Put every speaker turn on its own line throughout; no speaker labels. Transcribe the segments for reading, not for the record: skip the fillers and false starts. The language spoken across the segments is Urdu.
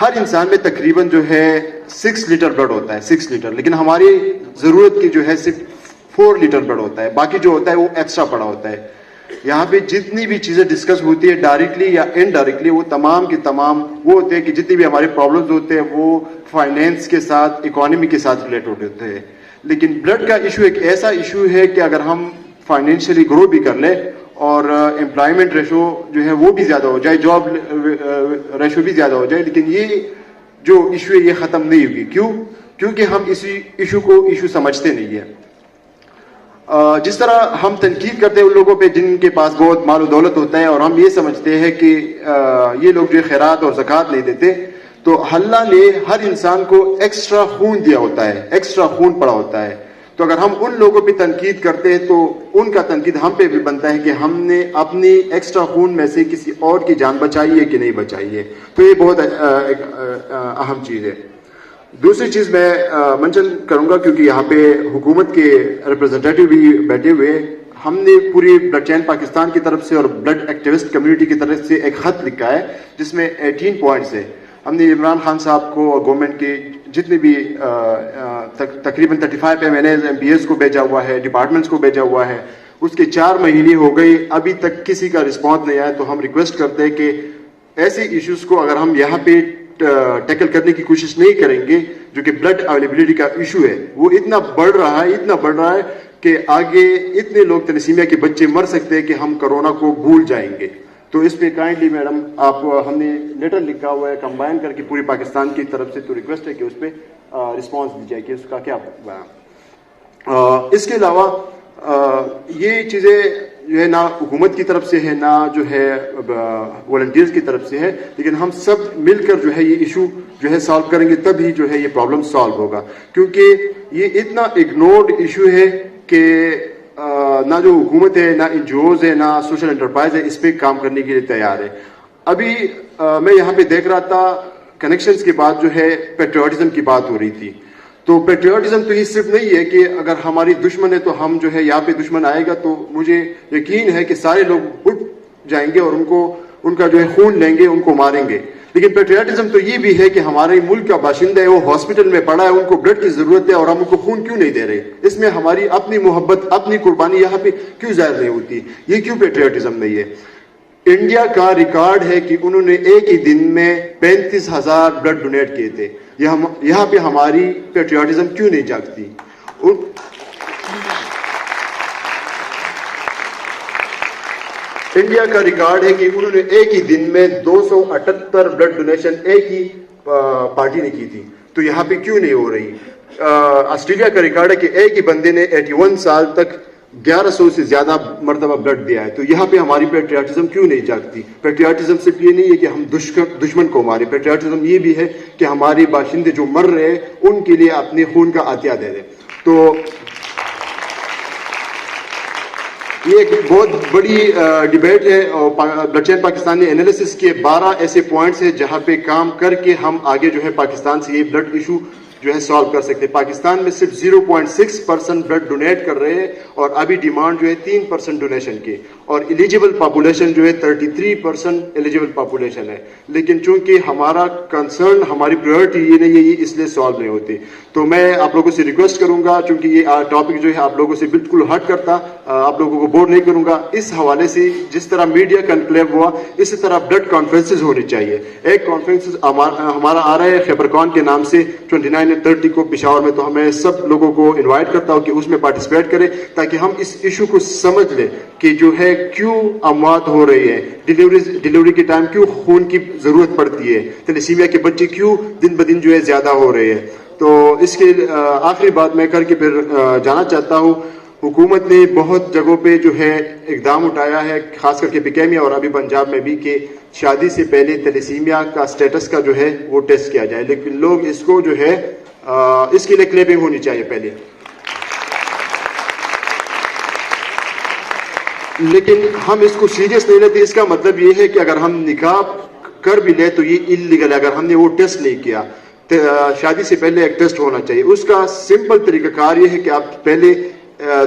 ہر انسان میں تقریباً جو ہے 6 لیٹر بلڈ ہوتا ہے، 6 لیٹر، لیکن ہماری ضرورت کی جو ہے صرف 4 لیٹر بلڈ ہوتا ہے، باقی جو ہوتا ہے وہ ایکسٹرا پڑا ہوتا ہے. یہاں پہ جتنی بھی چیزیں ڈسکس ہوتی ہے ڈائریکٹلی یا انڈائریکٹلی، وہ تمام کی تمام وہ ہوتے ہیں کہ جتنی بھی ہمارے پرابلمز ہوتے ہیں وہ فائنینس کے ساتھ، اکانومی کے ساتھ ریلیٹڈ ہوتے ہیں. لیکن بلڈ کا ایشو ایک ایسا ایشو ہے کہ اگر ہم فائنینشلی گرو بھی کر لیں اور امپلائمنٹ ریشو جو ہے وہ بھی زیادہ ہو جائے، جاب ریشو بھی زیادہ ہو جائے، لیکن یہ جو ایشو ہے یہ ختم نہیں ہوگی. کیونکہ ہم اسی ایشو کو ایشو سمجھتے نہیں ہیں. جس طرح ہم تنقید کرتے ہیں ان لوگوں پہ جن کے پاس بہت مال و دولت ہوتا ہے اور ہم یہ سمجھتے ہیں کہ یہ لوگ جو خیرات اور زکوٰۃ نہیں دیتے، تو اللہ نے ہر انسان کو ایکسٹرا خون دیا ہوتا ہے، ایکسٹرا خون پڑا ہوتا ہے. تو اگر ہم ان لوگوں پہ تنقید کرتے ہیں تو ان کا تنقید ہم پہ بھی بنتا ہے کہ ہم نے اپنی ایکسٹرا خون میں سے کسی اور کی جان بچائی ہے کہ نہیں بچائی ہے. تو یہ بہت ایک اہم چیز ہے. دوسری چیز میں منشن کروں گا، کیونکہ یہاں پہ حکومت کے ریپرزنٹیٹیو بھی بیٹھے ہوئے، ہم نے پوری بلڈ چین پاکستان کی طرف سے اور بلڈ ایکٹیوسٹ کمیونٹی کی طرف سے ایک خط لکھا ہے جس میں 18 پوائنٹس ہے. ہم نے عمران خان صاحب کو اور گورنمنٹ کے جتنے بھی تقریباً 35 MNAs MPs کو بھیجا ہوا ہے، ڈپارٹمنٹس کو بھیجا ہوا ہے. اس کے 4 مہینے ہو گئے، ابھی تک کسی کا رسپانس نہیں آیا. تو ہم ریکویسٹ کرتے ہیں کہ ایسے ایشوز کو اگر ہم یہاں پہ ٹیکل کرنے کی کوشش نہیں کریں گے، جو کہ بلڈ اویلیبلٹی کا ایشو ہے وہ اتنا بڑھ رہا ہے کہ آگے اتنے لوگ تلیسیمیا کے بچے مر سکتے ہیں کہ ہم کرونا کو بھول جائیں گے. تو اس پہ کائنڈلی میڈم آپ، ہم نے لیٹر لکھا ہوا ہے کمبائن کر کے پوری پاکستان کی طرف سے، تو ریکویسٹ ہے کہ اس پہ رسپانس دی جائے کہ اس کا کیا. اس کے علاوہ یہ چیزیں جو ہے نہ حکومت کی طرف سے ہے نہ جو ہے والنٹیئرز کی طرف سے ہے، لیکن ہم سب مل کر جو ہے یہ ایشو جو ہے سالو کریں گے، تبھی جو ہے یہ پرابلم سالو ہوگا. کیونکہ یہ اتنا اگنورڈ ایشو ہے کہ نہ جو حکومت ہے، نہ NGOs ہے، نہ سوشل انٹرپرائز ہے اس پہ کام کرنے کے لیے تیار ہے. ابھی میں یہاں پہ دیکھ رہا تھا کنیکشنز کے بعد جو ہے پیٹریوٹزم کی بات ہو رہی تھی. تو پیٹریوٹزم تو یہ صرف نہیں ہے کہ اگر ہماری دشمن ہے تو ہم جو ہے یہاں پہ دشمن آئے گا تو مجھے یقین ہے کہ سارے لوگ اٹھ جائیں گے اور ان کا جو ہے خون لیں گے، ان کو ماریں گے. لیکن پیٹریوٹزم تو یہ بھی ہے کہ ہمارے ملک کا باشندہ ہے، وہ ہاسپٹل میں پڑا ہے، ان کو بلڈ کی ضرورت ہے اور ہم ان کو خون کیوں نہیں دے رہے؟ اس میں ہماری اپنی محبت، اپنی قربانی یہاں پہ کیوں ظاہر نہیں ہوتی؟ یہ کیوں پیٹریوٹزم نہیں ہے؟ انڈیا کا ریکارڈ ہے کہ انہوں نے ایک ہی دن میں 35,000 بلڈ ڈونیٹ کیے تھے. یہاں پہ ہماری پیٹریوٹزم کیوں نہیں جاگتی؟ انڈیا کا ریکارڈ ہے کہ انہوں نے ایک ہی دن میں 278 بلڈ ڈونیشن ایک ہی پارٹی نے کی تھی. تو یہاں پہ کیوں نہیں ہو رہی؟ آسٹریلیا کا ریکارڈ ہے کہ ایک ہی بندے نے 81 سال تک 1100 سے زیادہ مرتبہ بلڈ دیا ہے. تو یہاں پہ ہماری پیٹریوٹزم کیوں نہیں جاگتی؟ پیٹریوٹزم صرف یہ نہیں ہے کہ ہم دشمن کو مارے، پیٹریوٹزم یہ بھی ہے کہ ہمارے باشندے جو مر رہے ہیں ان کے لیے اپنے خون کا عطیہ دے دیں. تو یہ ایک بہت بڑی ڈیبیٹ ہے اور بلڈ چین پاکستان نے انالیسس کیے 12 ایسے پوائنٹس ہیں جہاں پہ کام کر کے ہم آگے جو ہے پاکستان سے یہ بلڈ ایشو جو ہے سالو کر سکتے ہیں. پاکستان میں صرف 0.6% بلڈ ڈونیٹ کر رہے ہیں اور ابھی ڈیمانڈ جو ہے 3% ڈونیشن کی، اور ایلیجیبل پاپولیشن جو ہے 33% ایلیجیبل پاپولیشن ہے. لیکن چونکہ ہمارا کنسرن، ہماری پریورٹی یہ نہیں ہے، یہ اس لیے سالو نہیں ہوتی. تو میں آپ لوگوں سے ریکویسٹ کروں گا، چونکہ یہ ٹاپک جو ہے آپ لوگوں سے بالکل ہٹ کرتا، آپ لوگوں کو بور نہیں کروں گا. اس حوالے سے جس طرح میڈیا کنکلیو ہوا اسی طرح بلڈ کانفرنسز ہونی چاہیے. ایک کانفرنس ہمارا آ رہا ہے خیبرکون کے نام سے 29 اور 30 کو پشاور میں. تو میں سب لوگوں کو انوائٹ کرتا ہوں کہ اس میں پارٹیسپیٹ کریں تاکہ ہم اس ایشو کو سمجھ لیں کہ جو ہے کیوں اموات ہو رہی ہے، ڈیلیوری کے ٹائم کیوں خون کی ضرورت پڑتی ہے، تھیلیسیمیا کے بچے کیوں دن بدن جو ہے زیادہ ہو رہے ہیں. تو اس کے آخری بات میں کر کے پھر جانا چاہتا ہوں. حکومت نے بہت جگہوں پہ جو ہے اقدام اٹھایا ہے، خاص کر کے پکیمیا اور ابھی پنجاب میں بھی، کہ شادی سے پہلے تھیلیسیمیا کا سٹیٹس کا جو ہے وہ ٹیسٹ کیا جائے. لیکن لوگ اس کو جو ہے اس کے لیے کلیپنگ ہونی چاہیے پہلے. لیکن ہم اس کو سیریس نہیں لیتے. اس کا مطلب یہ ہے کہ اگر ہم نکاح کر بھی لیں تو یہ انلیگل ہے اگر ہم نے وہ ٹیسٹ نہیں کیا. شادی سے پہلے ایک ٹیسٹ ہونا چاہیے. اس کا سمپل طریقہ کار یہ ہے کہ آپ پہلے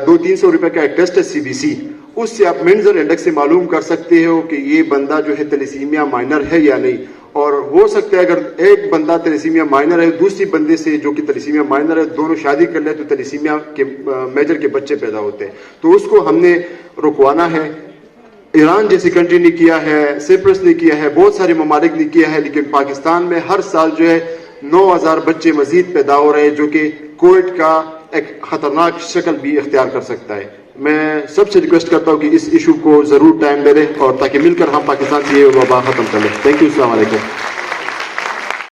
200-300 روپے کا ایک ٹیسٹ ہے CBC، اس سے آپ منزل انڈیکس سے معلوم کر سکتے ہو کہ یہ بندہ جو ہے تھیلیسیمیا مائنر ہے یا نہیں. اور ہو سکتا ہے اگر ایک بندہ تلیسیمیا مائنر ہے دوسری بندے سے جو کہ تلیسیمیا مائنر ہے دونوں شادی کر لے تو تلیسیمیا کے میجر کے بچے پیدا ہوتے ہیں. تو اس کو ہم نے رکوانا ہے. ایران جیسی کنٹری نے کیا ہے, سپرس نے کیا ہے, بہت سارے ممالک نے کیا ہے, لیکن پاکستان میں ہر سال جو ہے 9,000 بچے مزید پیدا ہو رہے ہیں جو کہ کووڈ کا ایک خطرناک شکل بھی اختیار کر سکتا ہے. میں سب سے ریکویسٹ کرتا ہوں کہ اس ایشو کو ضرور ٹائم دے دیں اور تاکہ مل کر ہم پاکستان کی یہ وبا ختم کر لیں. تھینک یو, السلام علیکم.